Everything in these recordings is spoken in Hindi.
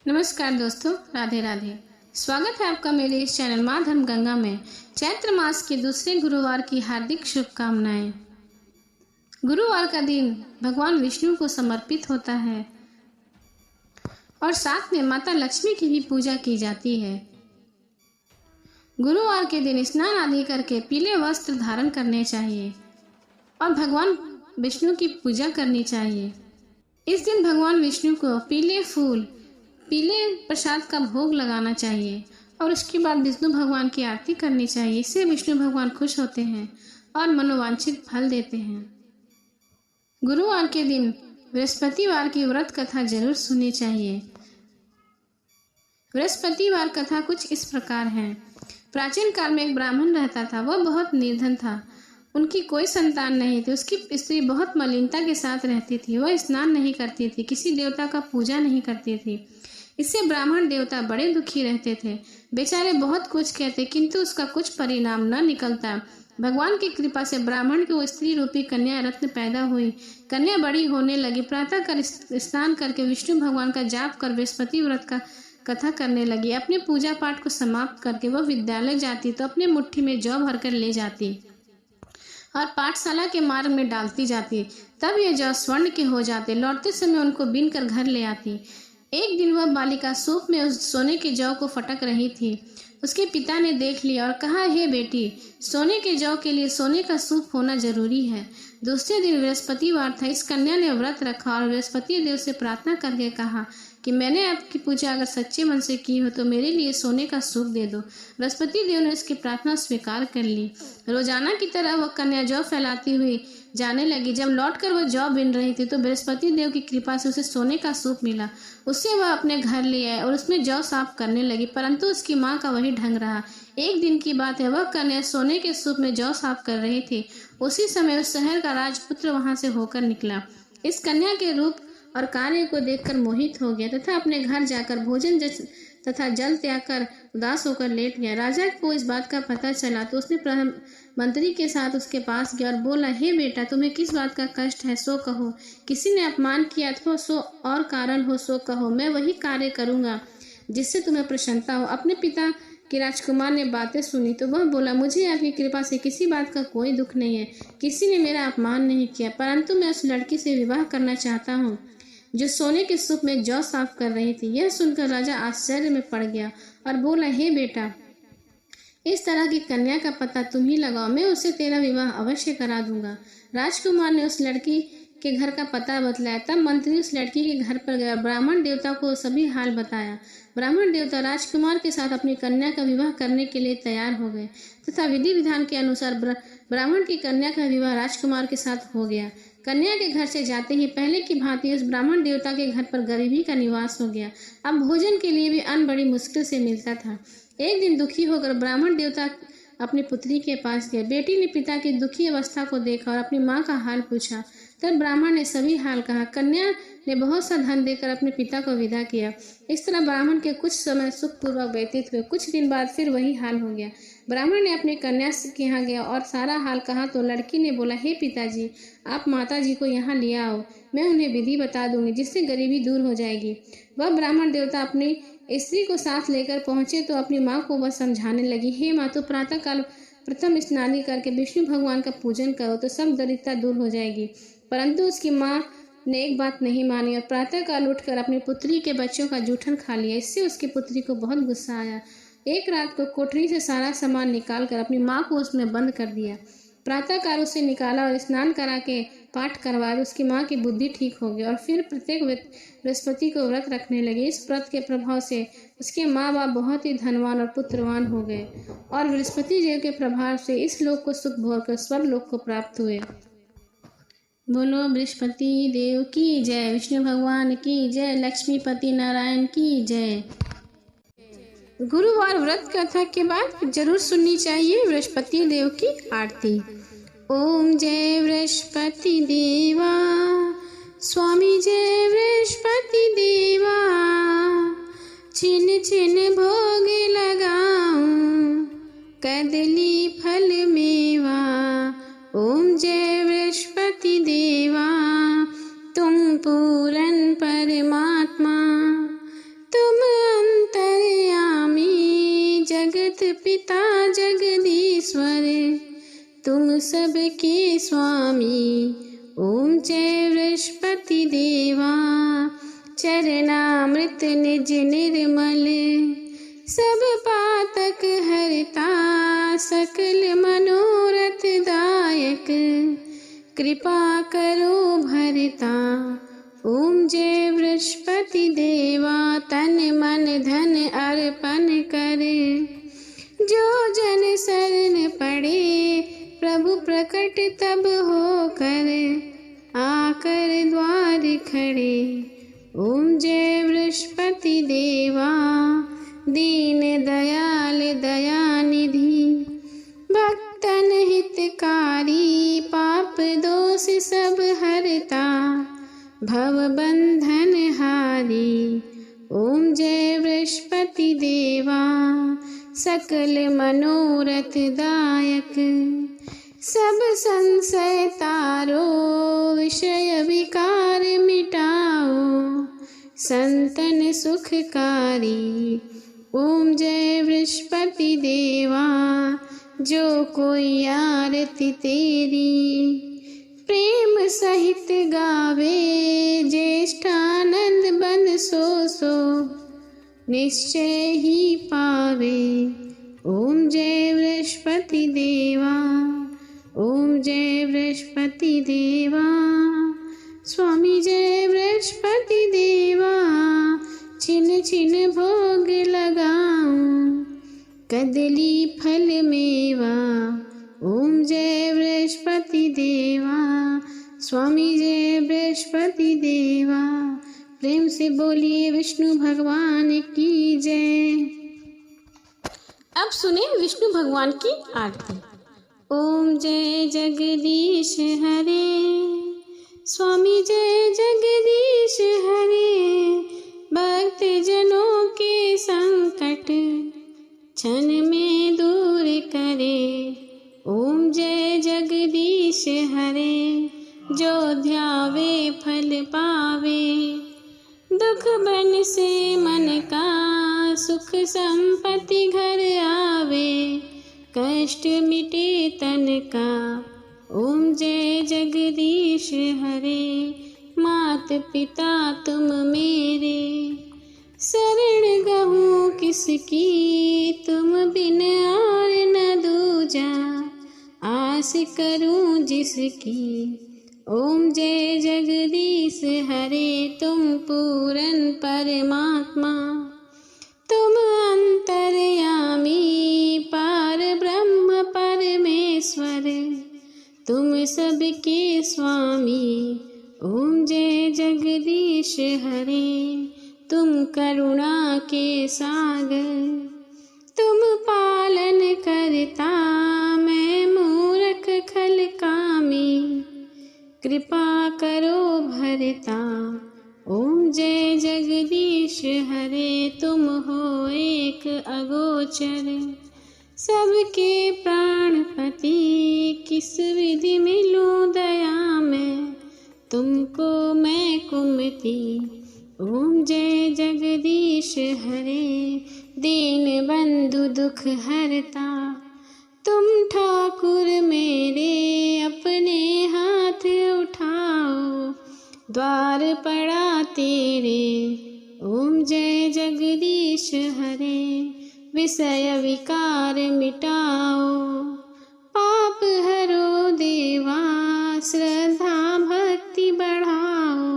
नमस्कार दोस्तों, राधे राधे। स्वागत है आपका मेरे इस चैनल माँ धर्म गंगा में। चैत्र मास के दूसरे गुरुवार की हार्दिक शुभकामनाएं। गुरुवार का दिन भगवान विष्णु को समर्पित होता है और साथ में माता लक्ष्मी की भी पूजा की जाती है। गुरुवार के दिन स्नान आदि करके पीले वस्त्र धारण करने चाहिए और भगवान विष्णु की पूजा करनी चाहिए। इस दिन भगवान विष्णु को पीले फूल, पीले प्रसाद का भोग लगाना चाहिए और उसके बाद विष्णु भगवान की आरती करनी चाहिए। इससे विष्णु भगवान खुश होते हैं और मनोवांछित फल देते हैं। गुरुवार के दिन बृहस्पतिवार की व्रत कथा जरूर सुननी चाहिए। बृहस्पतिवार कथा कुछ इस प्रकार है। प्राचीन काल में एक ब्राह्मण रहता था। वह बहुत निर्धन था। उनकी कोई संतान नहीं थी। उसकी स्त्री बहुत मलिनता के साथ रहती थी। वह स्नान नहीं करती थी, किसी देवता का पूजा नहीं करती थी। इससे ब्राह्मण देवता बड़े दुखी रहते थे। बेचारे बहुत कुछ कहते किंतु उसका कुछ परिणाम न निकलता। भगवान की कृपा से ब्राह्मण की वो स्त्री रूपी कन्या रत्न पैदा हुई। कन्या बड़ी होने लगी। प्रातः काल स्नान करके विष्णु भगवान का जाप कर बृहस्पति व्रत का कथा करने लगी। अपने पूजा पाठ को समाप्त करके वह विद्यालय जाती तो अपने मुट्ठी में जौ भरकर ले जाती और पाठशाला के मार्ग में डालती जाती। तब ये जौ स्वर्ण के हो जाते। लौटते समय उनको बीन कर घर ले आती। एक दिन वह बालिका सूप में उस सोने के जौ को फटक रही थी। उसके पिता ने देख लिया और कहा, हे बेटी, सोने के जौ के लिए सोने का सूप होना जरूरी है। दूसरे दिन बृहस्पतिवार था। इस कन्या ने व्रत रखा और बृहस्पति देव से प्रार्थना करके कहा कि मैंने आपकी पूजा अगर सच्चे मन से की हो तो मेरे लिए सोने का सूप दे दो। बृहस्पति देव ने उसकी प्रार्थना स्वीकार कर ली। रोजाना की तरह वह कन्या जौ फैलाती हुई जाने लगी। जब लौटकर वह जौ बिन रही थी तो बृहस्पति देव की कृपा से उसे सोने का सूप मिला। उससे वह अपने घर ले आए और उसमें जौ साफ करने लगी, परंतु उसकी माँ का वही ढंग रहा। एक दिन की बात है, वह कन्या सोने के सूप में जौ साफ कर रही थी। उसी समय उस शहर का राजपुत्र वहां से होकर निकला। इस कन्या के रूप और कार्य को देखकर मोहित हो गया तथा अपने घर जाकर भोजन तथा जल त्याग कर उदास होकर लेट गया। राजा को इस बात का पता चला तो उसने मंत्री के साथ उसके पास गया और बोला, हे बेटा, तुम्हें किस बात का कष्ट है सो कहो। किसी ने अपमान किया अथवा सो और कारण हो सो कहो। मैं वही कार्य करूंगा जिससे तुम्हें प्रसन्नता हो। अपने पिता के राजकुमार ने बातें सुनी तो वह बोला, मुझे आपकी कृपा से किसी बात का कोई दुख नहीं है। किसी ने मेरा अपमान नहीं किया, परंतु मैं उस लड़की से विवाह करना चाहता हूँ जो सोने के सूप में जौ साफ कर रही थी। यह सुनकर राजा आश्चर्य में पड़ गया और बोला, हे बेटा, इस तरह की कन्या का पता तुम ही लगाओ, मैं उससे तेरा विवाह अवश्य करा दूंगा। राजकुमार ने उस लड़की के घर का पता बतलाया। तब मंत्री उस लड़की के घर पर गया। ब्राह्मण देवता को सभी हाल बताया। ब्राह्मण देवता राजकुमार के साथ अपनी कन्या का विवाह करने के लिए तैयार हो गए तथा विधि विधान के अनुसार ब्राह्मण की कन्या का विवाह राजकुमार के साथ हो गया। कन्या के घर से जाते ही पहले की भांति उस ब्राह्मण देवता के घर पर गरीबी का निवास हो गया। अब भोजन के लिए भी अन्न बड़ी मुश्किल से मिलता था। एक दिन दुखी होकर ब्राह्मण देवता अपनी पुत्री के पास गए। बेटी ने पिता की दुखी अवस्था को देखा और अपनी माँ का हाल पूछा। तब ब्राह्मण ने सभी हाल कहा। कन्या ने बहुत सा धन देकर अपने पिता को विदा किया। इस तरह ब्राह्मण के कुछ समय सुखपूर्वक व्यतीत हुए। कुछ दिन बाद फिर वही हाल हो गया। ब्राह्मण ने अपने कन्या के यहाँ गया और सारा हाल कहा तो लड़की ने बोला, हे पिताजी, आप माता जी को यहाँ ले आओ, मैं उन्हें विधि बता दूंगी जिससे गरीबी दूर हो जाएगी। वह ब्राह्मण देवता अपनी स्त्री को साथ लेकर पहुंचे तो अपनी माँ को वह समझाने लगी, हे माँ, तो प्रातः काल प्रथम स्नान करके विष्णु भगवान का पूजन करो तो सब दरिद्रता दूर हो जाएगी। परंतु उसकी माँ ने एक बात नहीं मानी और प्रातः काल उठकर अपनी पुत्री के बच्चों का जूठन खा लिया। इससे उसकी पुत्री को बहुत गुस्सा आया। एक रात को कोठरी से सारा सामान निकालकर अपनी माँ को उसमें बंद कर दिया। प्रातःकाल उसे निकाला और स्नान करा के पाठ करवाया। उसकी माँ की बुद्धि ठीक हो गई और फिर प्रत्येक बृहस्पति को व्रत रखने लगी। इस व्रत के प्रभाव से उसके माँ बाप बहुत ही धनवान और पुत्रवान हो गए और बृहस्पति देव के प्रभाव से इस लोक को सुख भोग कर स्वर्ग लोक को प्राप्त हुए। बोलो बृहस्पति देव की जय, विष्णु भगवान की जय, लक्ष्मीपति नारायण की जय। गुरुवार व्रत कथा के बाद जरूर सुननी चाहिए बृहस्पति देव की आरती। ओम जय बृहस्पति देवा, स्वामी जय बृहस्पति देवा, छिन छिन भोग लगाऊं कदली फल मेवा। ओम जय बृहस्पति देवा, तुम पूरन परमात्मा, तुम पिता जगदीश्वर तुम सबके स्वामी। ओम जय बृहस्पति देवा चरणामृत निज निर्मल सब पातक हरता सकल मनोरथ दायक कृपा करो भरता। ओम जय बृहस्पति देवा तन मन धन अर्पण कर जो जन शरण पड़े प्रभु प्रकट तब होकर आकर द्वार खड़े। ओम जय बृहस्पति देवा दीन दयाल दयानिधि भक्तन हितकारी पाप दोष सब हरता भव बंधन हारी। ओम जय बृहस्पति देवा सकल मनोरथ दायक सब संशय तारो विषय विकार मिटाओ संतन सुखकारी। ओम जय बृहस्पति देवा जो कोई आरती तेरी प्रेम सहित गावे ज्येष्ठानंद बन सो निश्चय ही पावे। ओम जय बृहस्पति देवा ओम जय बृहस्पति देवा स्वामी जय बृहस्पति देवा छिन छिन भोग लगाऊं कदली फल मेवा। ओम जय बृहस्पति देवा स्वामी जय बृहस्पति देवा। प्रेम से बोलिए विष्णु भगवान की जय। अब सुने विष्णु भगवान की आरती। ओम जय जगदीश हरे स्वामी जय जगदीश हरे भक्त जनों के संकट क्षण में दूर करे। ओम जय जगदीश हरे जो ध्यावे फल पावे दुख बन से मन का सुख संपत्ति घर आवे कष्ट मिटे तन का। ओम जय जगदीश हरे मात पिता तुम मेरे शरण गहूँ किसकी तुम बिन और न दूजा आस करूं जिसकी। ओम जय जगदीश हरे तुम पूरन परमात्मा तुम अंतर्यामी पार ब्रह्म परमेश्वर तुम सबके स्वामी। ओम जय जगदीश हरे तुम करुणा के सागर तुम पालन करता मैं मूर्ख खल कामी कृपा करो भरता। ओम जय जगदीश हरे तुम हो एक अगोचर सबके प्राणपति किस विधि मिलूं दया में तुमको मैं कुमति। ओम जय जगदीश हरे दीन बंधु दुख हरता तुम ठाकुर मेरे अपने हाथ उठाओ द्वार पड़ा तेरे। ओम जय जगदीश हरे विषय विकार मिटाओ पाप हरो देवा श्रद्धा भक्ति बढ़ाओ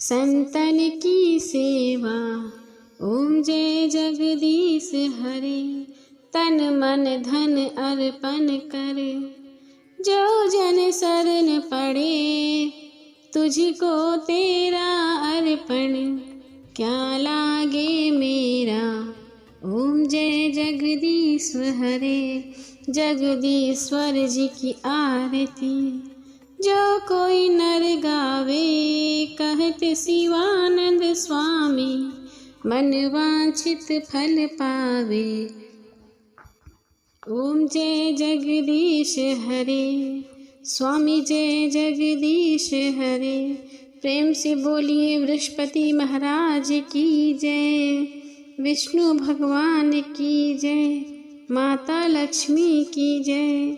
संतन की सेवा। ओम जय जगदीश हरे तन मन धन अर्पण कर जो जन शरण पड़े तुझको तेरा अर्पण क्या लागे मेरा। ओम जय जगदीश हरे जगदीश्वर जी की आरती जो कोई नर गावे कहत शिवानंद स्वामी मन वांछित फल पावे। ओम जय जगदीश हरे स्वामी जय जगदीश हरे। प्रेम से बोलिए बृहस्पति महाराज की जय विष्णु भगवान की जय, माता लक्ष्मी की जय।